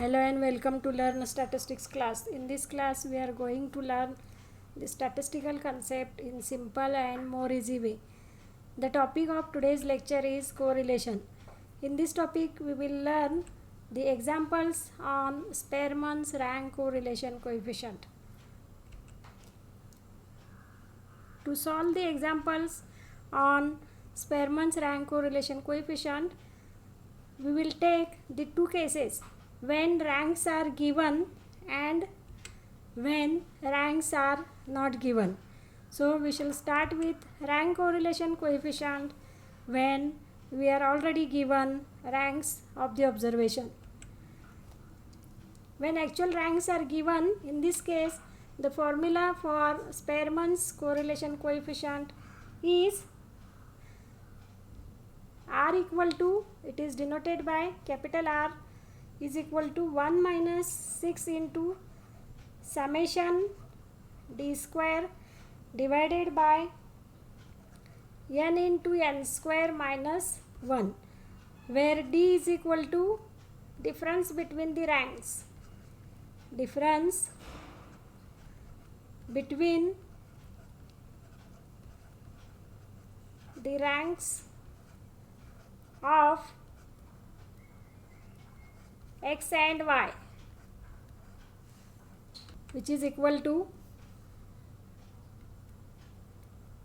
Hello and welcome to Learn Statistics class. In this class we are going to learn the statistical concept in simple and more easy way. The topic of today's lecture is correlation. In this topic we will learn the examples on Spearman's rank correlation coefficient. To solve the examples on Spearman's rank correlation coefficient, we will take the two cases when ranks are given and when ranks are not given. So we shall start with rank correlation coefficient when we are already given ranks of the observation. When actual ranks are given, in this case the formula for Spearman's correlation coefficient is R equal to, it is denoted by capital R, is equal to 1 minus 6 into summation d square divided by n into n square minus 1, where d is equal to difference between the ranks. Difference between the ranks of x and y, which is equal to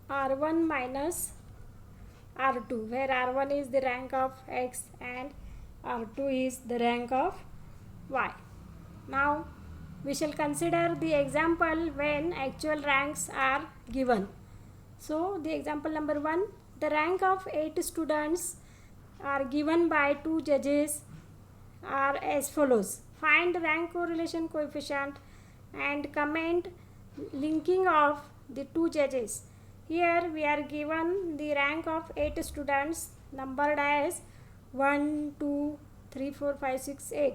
R1 minus R2, where R1 is the rank of x and R2 is the rank of y. Now we shall consider the example when actual ranks are given. So the example number 1, the rank of 8 students are given by 2 judges are as follows. Find rank correlation coefficient and comment linking of the 2 judges. Here we are given the rank of 8 students numbered as 1, 2, 3, 4, 5, 6, 8,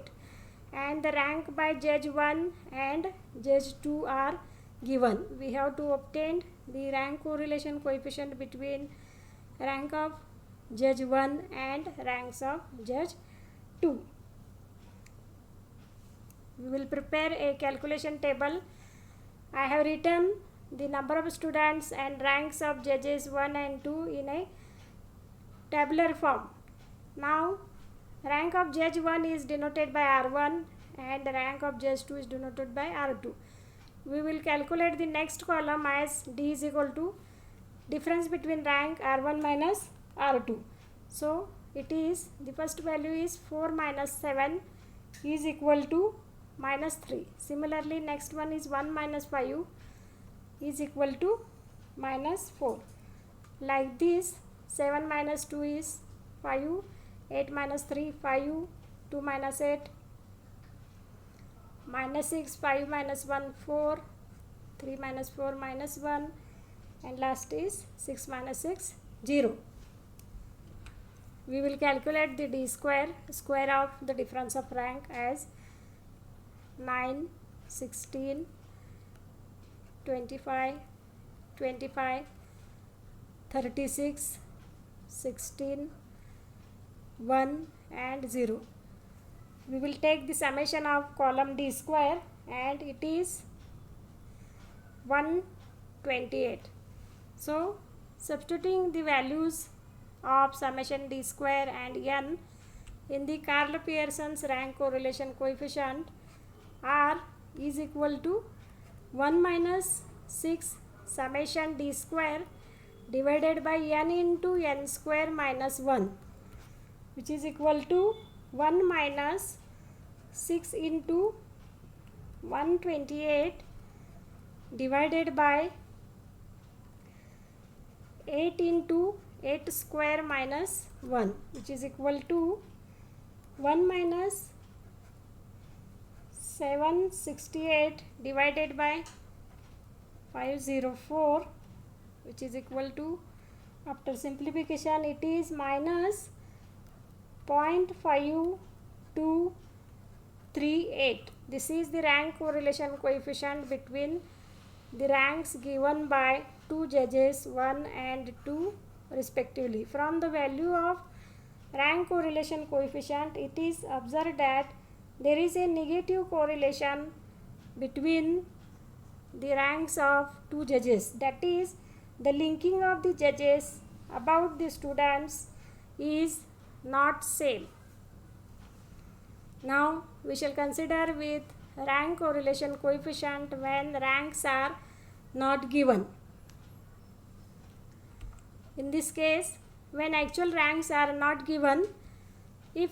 and the rank by judge 1 and judge 2 are given. We have to obtain the rank correlation coefficient between rank of judge 1 and ranks of judge 2. We will prepare a calculation table. I have written the number of students and ranks of judges 1 and 2 in a tabular form. Now rank of judge 1 is denoted by R1 and the rank of judge 2 is denoted by R2. We will calculate the next column as D is equal to difference between rank R1 minus R2. So it is, the first value is 4 minus 7 is equal to minus 3. Similarly, next one is 1 minus 5 is equal to minus 4. Like this, 7 minus 2 is 5, 8 minus 3, 5, 2 minus 8, minus 6, 5 minus 1, 4, 3 minus 4, minus 1, and last is 6 minus 6, 0. We will calculate the d square, square of the difference of rank as 9, 16, 25, 25, 36, 16, 1 and 0. We will take the summation of column d square and it is 128. So substituting the values of summation d square and n in the Karl Pearson's rank correlation coefficient, R is equal to 1 minus 6 summation d square divided by n into n square minus 1, which is equal to 1 minus 6 into 128 divided by 8 into 8 square minus 1, which is equal to 1 minus 768 divided by 504, which is equal to, after simplification, it is minus 0.5238. This is the rank correlation coefficient between the ranks given by 2 judges 1 and 2 respectively. From the value of rank correlation coefficient, it is observed that there is a negative correlation between the ranks of two judges, that is, the linking of the judges about the students is not same. Now we shall consider with rank correlation coefficient when ranks are not given. In this case, when actual ranks are not given, if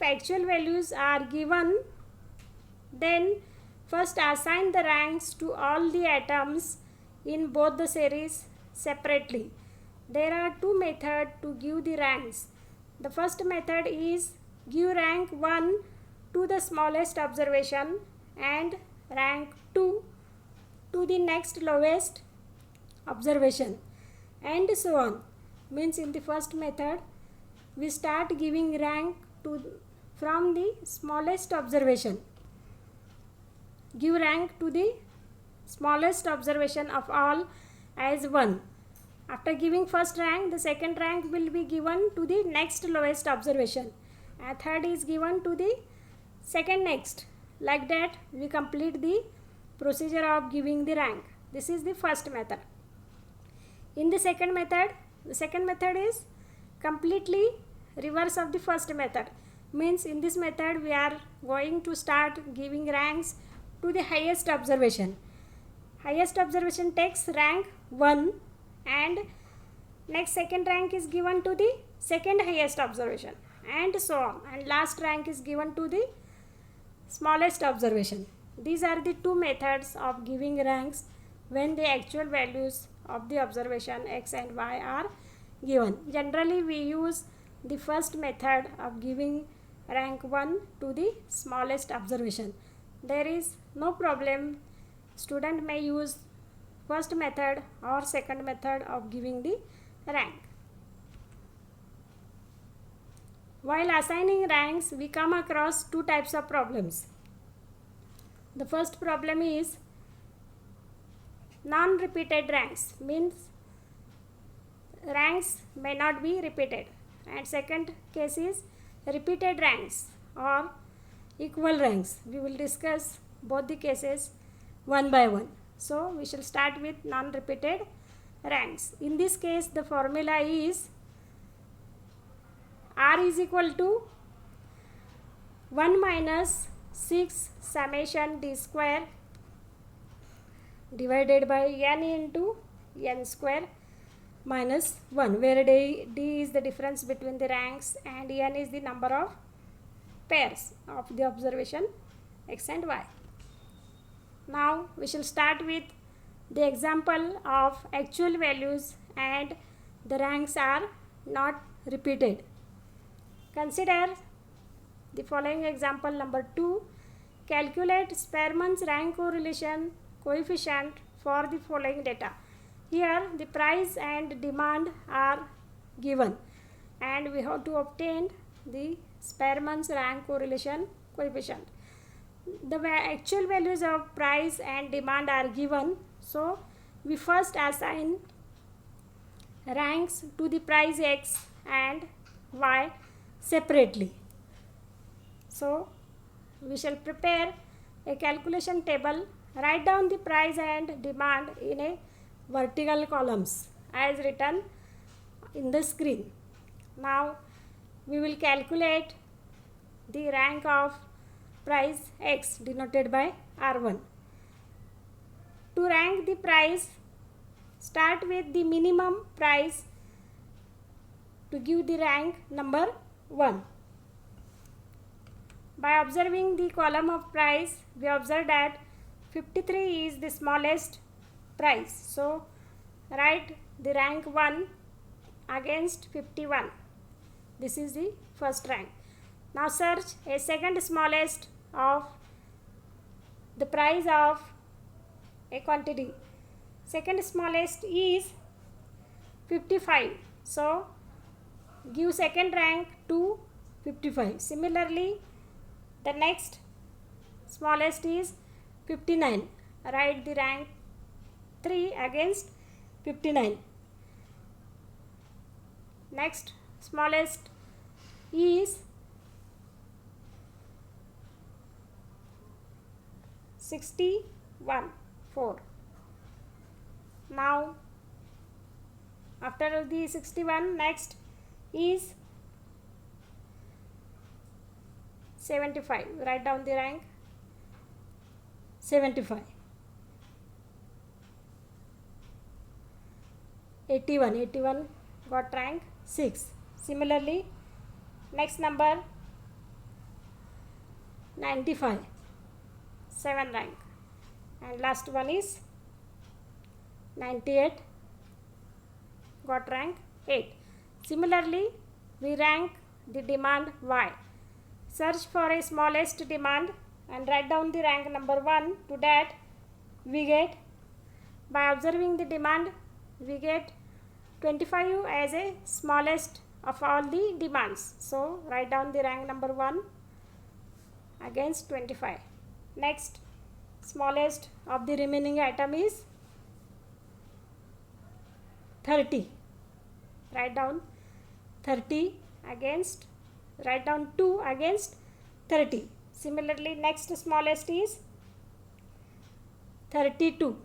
actual values are given, then first assign the ranks to all the atoms in both the series separately. There are two methods to give the ranks. The first method is give rank 1 to the smallest observation and rank 2 to the next lowest observation, and so on. Means in the first method we start giving rank from the smallest observation. Give rank to the smallest observation of all as 1. After giving first rank, the second rank will be given to the next lowest observation, and third is given to the second next. Like that we complete the procedure of giving the rank. This is the first method. In the second method is completely reverse of the first method. Means in this method we are going to start giving ranks to the highest observation. Highest observation takes rank 1, and next second rank is given to the second highest observation, and so on, and last rank is given to the smallest observation. These are the two methods of giving ranks when the actual values of the observation x and y are given. Generally we use the first method of giving rank 1 to the smallest observation. There is no problem. Student may use first method or second method of giving the rank. While assigning ranks, we come across two types of problems. The first problem is non-repeated ranks, means ranks may not be repeated, and second case is repeated ranks or equal ranks. We will discuss both the cases one by one. So we shall start with non-repeated ranks. In this case the formula is R is equal to 1 minus 6 summation d square divided by n into n square minus 1, where d is the difference between the ranks and n is the number of pairs of the observation x and y. Now we shall start with the example of actual values and the ranks are not repeated. Consider the following example number 2. Calculate Spearman's rank correlation coefficient for the following data. Here the price and demand are given, and we have to obtain the Spearman's rank correlation coefficient. The actual values of price and demand are given, so we first assign ranks to the price x and y separately. So we shall prepare a calculation table, write down the price and demand in a vertical columns as written in the screen. Now we will calculate the rank of price x denoted by R1. To rank the price, start with the minimum price to give the rank number 1. By observing the column of price, we observe that 53 is the smallest price. So write the rank 1 against 51. This is the first rank. Now search a second smallest of the price of a quantity. Second smallest is 55. So give second rank to 55. Similarly, the next smallest is 59. Write the rank 3 against 59. Next smallest is 61, 4. Now after the 61, next is 75. Write down the rank. 75. 81. 81 got rank 6. Similarly, next number 95. 7 rank. And last one is 98. Got rank 8. Similarly, we rank the demand Y. Search for a smallest demand and write down the rank number 1. To that, we get, by observing the demand, we get 25 as a smallest of all the demands. So write down the rank number 1 against 25. Next, smallest of the remaining item is 30. Write down 30 against, write down 2 against 30. Similarly, next smallest is 32.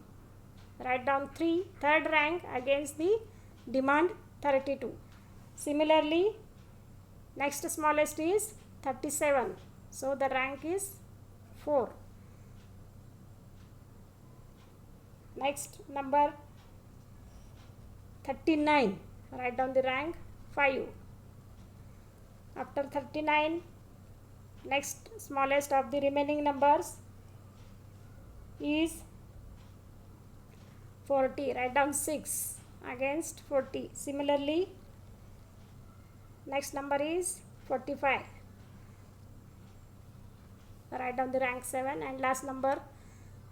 Write down 3, third rank against the demand 32. Similarly, next smallest is 37. So the rank is 4. Next number 39. Write down the rank 5. After 39, next smallest of the remaining numbers is 40. Write down 6 against 40. Similarly, next number is 45. Write down the rank 7, and last number,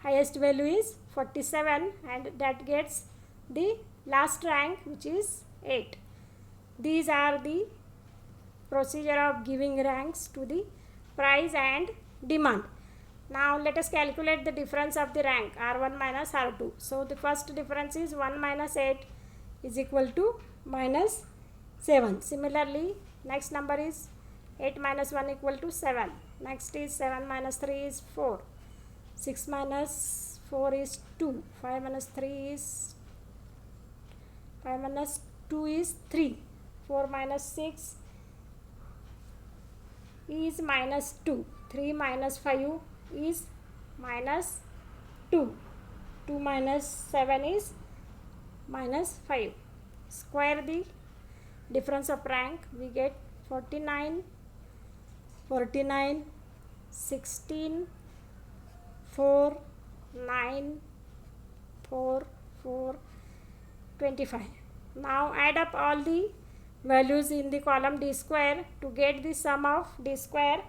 highest value is 47, and that gets the last rank, which is 8. These are the procedure of giving ranks to the price and demand. Now let us calculate the difference of the rank R1 minus R2. So the first difference is 1 minus 8 is equal to minus 7. Similarly, next number is 8 minus 1 equal to 7. Next is 7 minus 3 is 4. 6 minus 4 is 2. 5 minus 2 is 3. 4 minus 6 is minus 2. 3 minus 5 is minus 2. 2 minus 7 is minus 5. Square the difference of rank, we get 49, 16, 4, 9, 4, 4, 25. Now add up all the values in the column D square to get the sum of D square,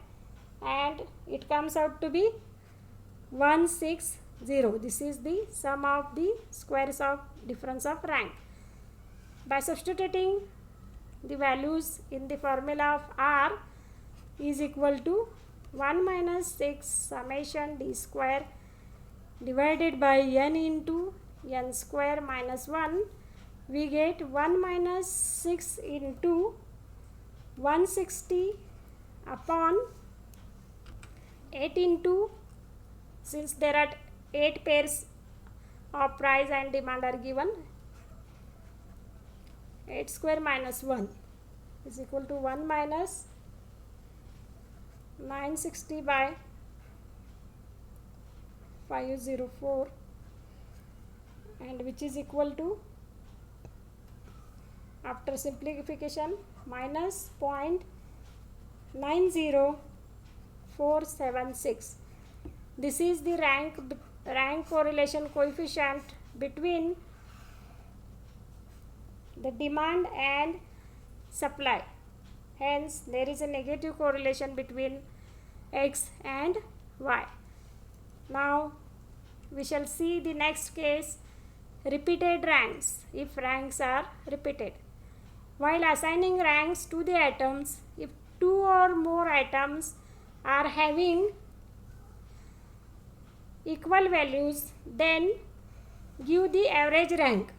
and it comes out to be 160. This is the sum of the squares of difference of rank. By substituting the values in the formula of R is equal to 1 minus 6 summation D square divided by n into n square minus 1, we get 1 minus 6 into 160 upon 8 into, since there are 8 pairs of price and demand are given, 8 square minus 1 is equal to 1 minus 960 by 504, and which is equal to, after simplification, minus 0.90476. This is the rank correlation coefficient between the demand and supply. Hence, there is a negative correlation between X and Y. Now, we shall see the next case, repeated ranks, if ranks are repeated. While assigning ranks to the items, if 2 or more items are having equal values, then give the average rank.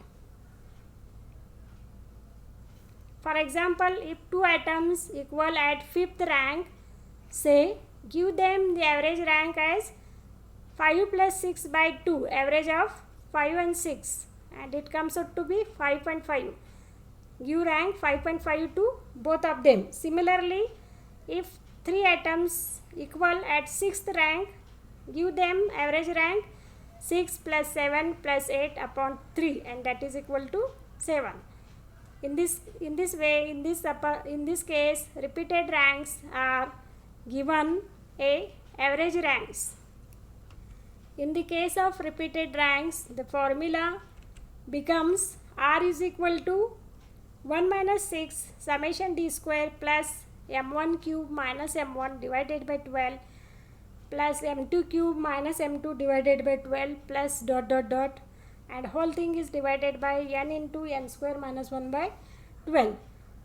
For example, if 2 items equal at 5th rank, say give them the average rank as 5 plus 6 by 2, average of 5 and 6, and it comes out to be 5.5. Give rank 5.5 to both of them. Similarly, if 3 atoms equal at 6th rank, give them average rank 6 plus 7 plus 8 upon 3, and that is equal to 7. In this case, repeated ranks are given a average ranks. In the case of repeated ranks, the formula becomes R is equal to 1 minus 6 summation d square plus m1 cube minus m1 divided by 12 plus m2 cube minus m2 divided by 12 plus dot dot dot, and whole thing is divided by n into n square minus 1 by 12,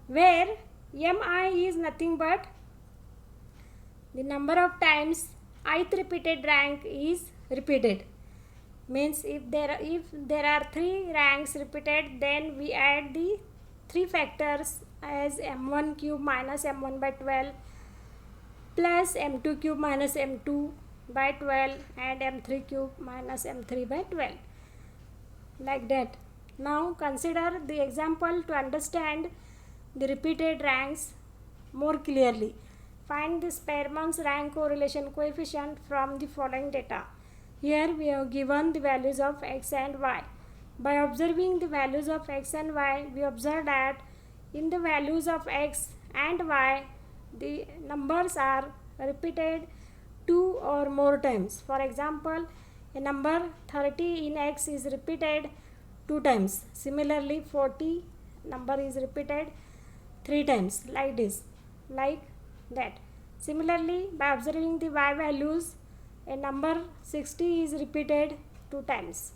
where mi is nothing but the number of times ith repeated rank is repeated. Means if there are 3 ranks repeated, then we add the 3 factors as m1 cube minus m1 by 12 plus m2 cube minus m2 by 12 and m3 cube minus m3 by 12, like that. Now consider the example to understand the repeated ranks more clearly. Find the Spearman's rank correlation coefficient from the following data. Here we have given the values of x and y. By observing the values of x and y, we observe that in the values of x and y, the numbers are repeated 2 or more times. For example, a number 30 in x is repeated 2 times. Similarly, 40 number is repeated 3 times, like this, like that. Similarly, by observing the y values, a number 60 is repeated 2 times.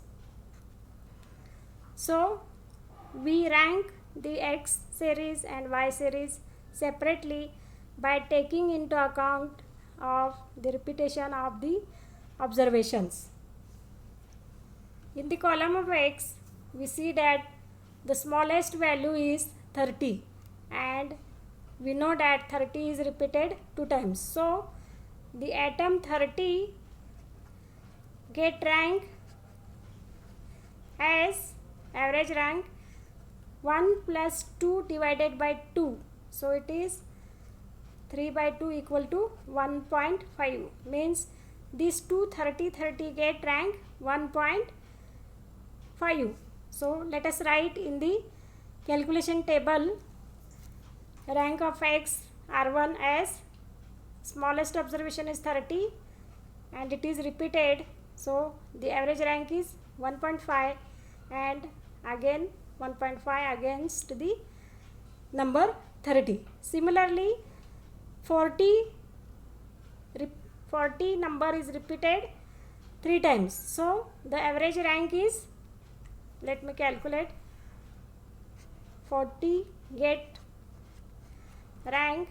So, we rank the x series and y series separately by taking into account of the repetition of the observations. In the column of x, we see that the smallest value is 30, and we know that 30 is repeated 2 times. So, the atom 30 get rank as average rank 1 plus 2 divided by 2. So, it is 3 by 2 equal to 1.5. Means these two 30 get rank 1.5. So, let us write in the calculation table rank of x R1 as smallest observation is 30 and it is repeated. So, the average rank is 1.5 and again 1.5 against the number 30. Similarly, 40 number is repeated 3 times. So, the average rank is, let me calculate, 40 get rank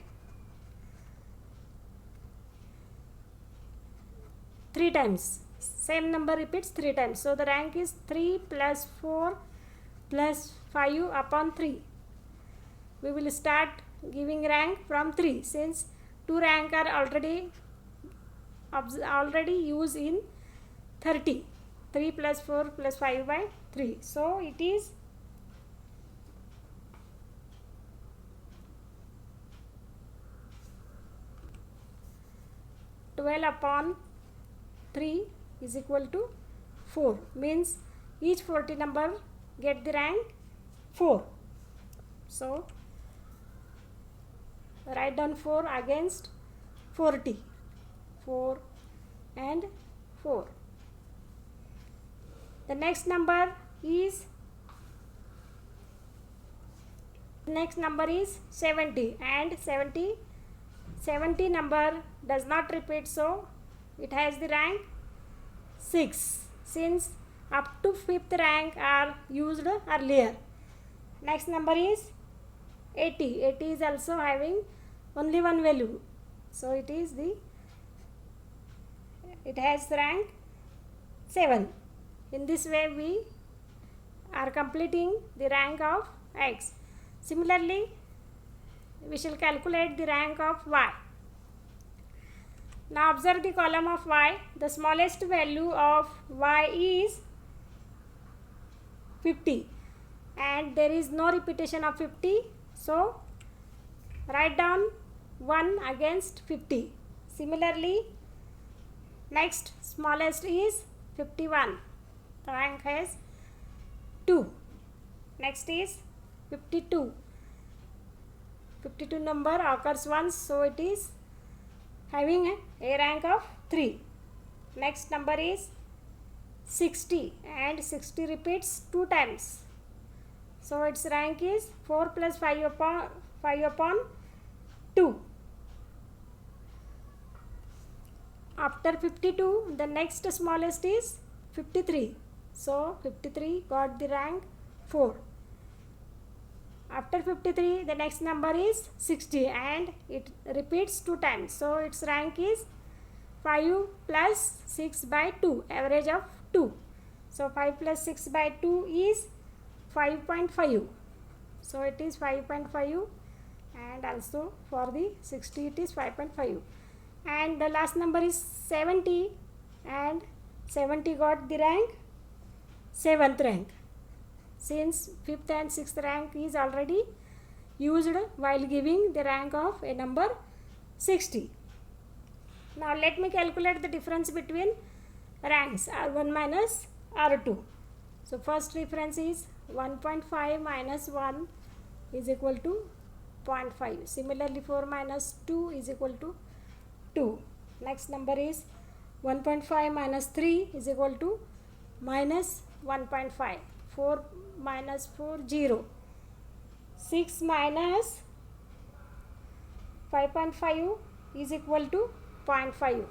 3 times. Same number repeats 3 times. So, the rank is 3 plus 4 plus 5 upon 3. We will start giving rank from 3 since 2 rank are already used in 30. 3 plus 4 plus 5 by 3. So, it is 12 upon 3 is equal to 4. Means each 40 number get the rank 4. So, write down 4 against 40. 4 and 4. The next number is 70 and 70 number does not repeat, so it has the rank 6 since up to 5th rank are used earlier. Next number is 80. 80 is also having only one value, so it has rank 7. In this way we are completing the rank of x. Similarly, we shall calculate the rank of y. Now observe the column of y. The smallest value of y is 50 and there is no repetition of 50. So write down 1 against 50. Similarly, next smallest is 51. The rank has 2. Next is 52. 52 number occurs once, so it is having a rank of 3. Next number is 60 and 60 repeats 2 times. So its rank is 4 plus 5 upon 2. After 52, the next smallest is 53. So 53 got the rank 4. After 53, the next number is 60 and it repeats 2 times. So its rank is 5 plus 6 by 2, average of 2. So 5 plus 6 by 2 is 5.5. So it is 5.5 and also for the 60 it is 5.5. And the last number is 70 and 70 got the rank 7th rank. Since 5th and 6th rank is already used while giving the rank of a number 60. Now let me calculate the difference between ranks R1 minus R2. So first difference is 1.5 minus 1 is equal to 0.5. Similarly 4 minus 2 is equal to 2. Next number is 1.5 minus 3 is equal to minus 1.5. 4 minus 4, 0. 6 minus 5.5 is equal to 0.5.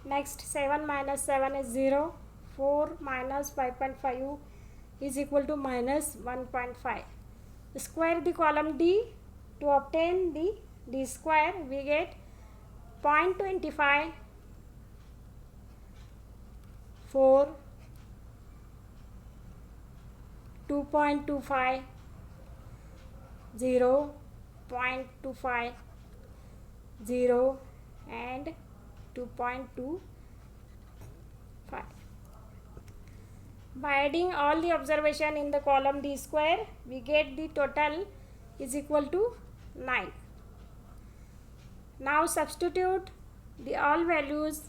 Next 7 minus 7 is 0. 4 minus 5.5 is equal to minus 1.5. Square the column D. To obtain the D square, we get 0.25, 4, 2.25, 0, 0.25, 0 and 2.25. By adding all the observation in the column D square, we get the total is equal to 9. Now substitute the all values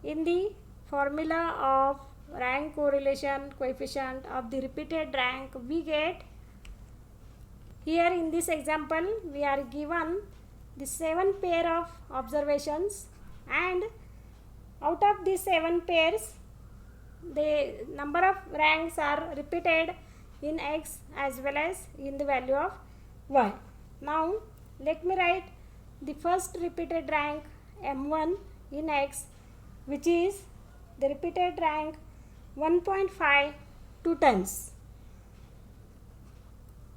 in the formula of rank correlation coefficient of the repeated rank. We get here in this example we are given the 7 pair of observations and out of these 7 pairs the number of ranks are repeated in X as well as in the value of Y. Now let me write the first repeated rank M1 in X, which is the repeated rank 1.5 2 times.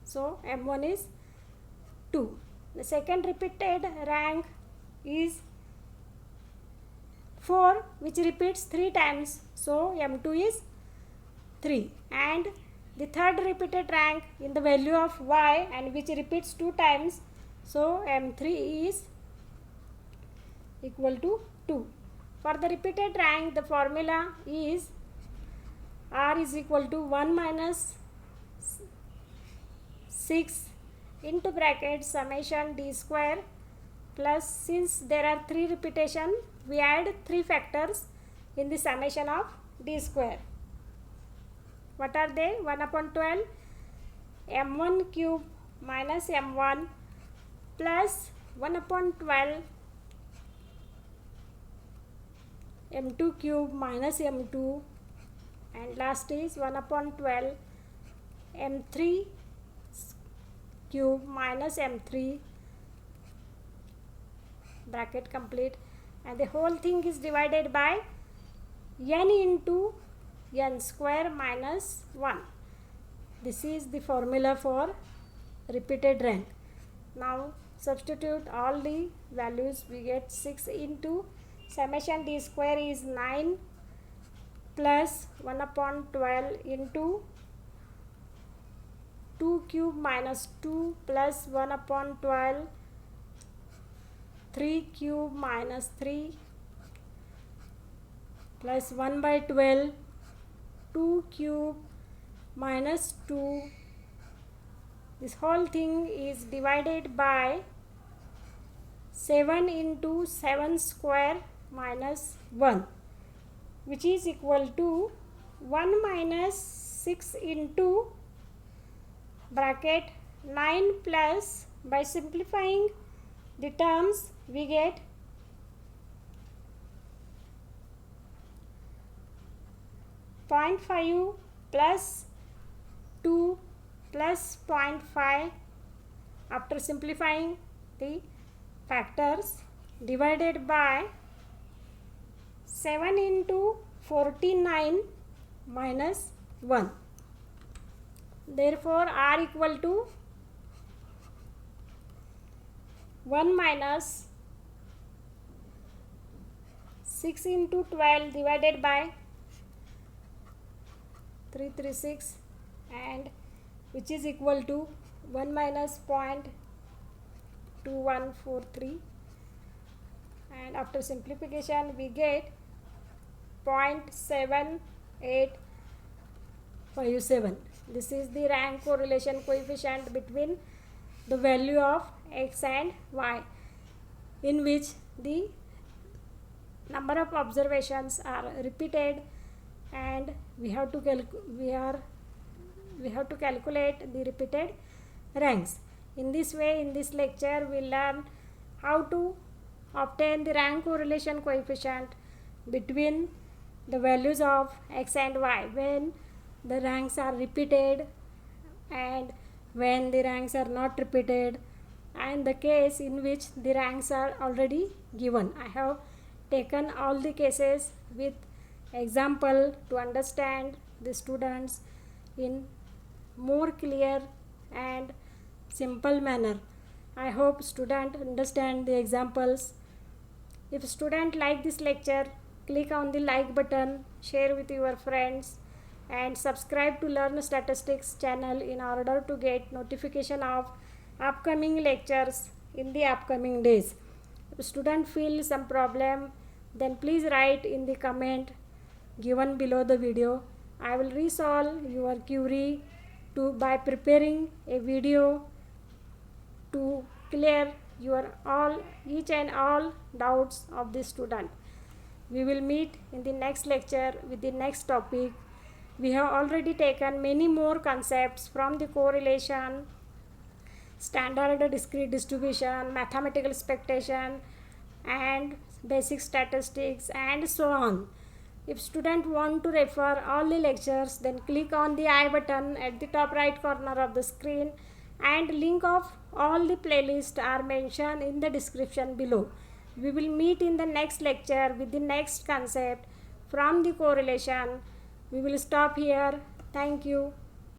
So M1 is 2. The second repeated rank is 4, which repeats 3 times. So M2 is 3. And the third repeated rank in the value of Y and which repeats 2 times. So M3 is equal to 2. For the repeated rank, the formula is R is equal to 1 minus 6 into bracket summation D square plus, since there are 3 repetition, we add 3 factors in the summation of D square. What are they? 1 upon 12 M1 cube minus M1 plus 1 upon 12 M2 cube minus M2 and last is 1 upon 12 M3 cube minus M3, bracket complete, and the whole thing is divided by n into n square minus 1. This is the formula for repeated rank. Now substitute all the values. We get 6 into summation D square is 9 plus 1 upon 12 into 2 cube minus 2 plus 1 upon 12 3 cube minus 3 plus 1 by 12, 2 cube minus 2. This whole thing is divided by 7 into 7 square minus 1, which is equal to 1 minus 6 into bracket 9 plus, by simplifying the terms we get 0.5 plus 2 plus 0.5. After simplifying the factors, divided by 7 into 49 minus 1. Therefore, R equal to 1 minus 6 into 12 divided by 336, and which is equal to 1 minus 0.2143, and after simplification we get 0.7857. This is the rank correlation coefficient between the value of x and y, in which the number of observations are repeated, and we have to calculate the repeated ranks. In this way, in this lecture we learn how to obtain the rank correlation coefficient between the values of x and y when the ranks are repeated and when the ranks are not repeated, and the case in which the ranks are already given. I have taken all the cases with example to understand the students in more clear and simple manner. I hope student understand the examples. If student like this lecture, click on the like button, share with your friends, and subscribe to Learn Statistics channel in order to get notification of upcoming lectures in the upcoming days. If student feel some problem, then please write in the comment given below the video. I will resolve your query by preparing a video to clear each and all doubts of the student. We will meet in the next lecture with the next topic. We have already taken many more concepts from the correlation, standard discrete distribution, mathematical expectation, and basic statistics, and so on. If student want to refer all the lectures, then click on the I button at the top right corner of the screen, and link of all the playlists are mentioned in the description below. We will meet in the next lecture with the next concept from the correlation. We will stop here. Thank you.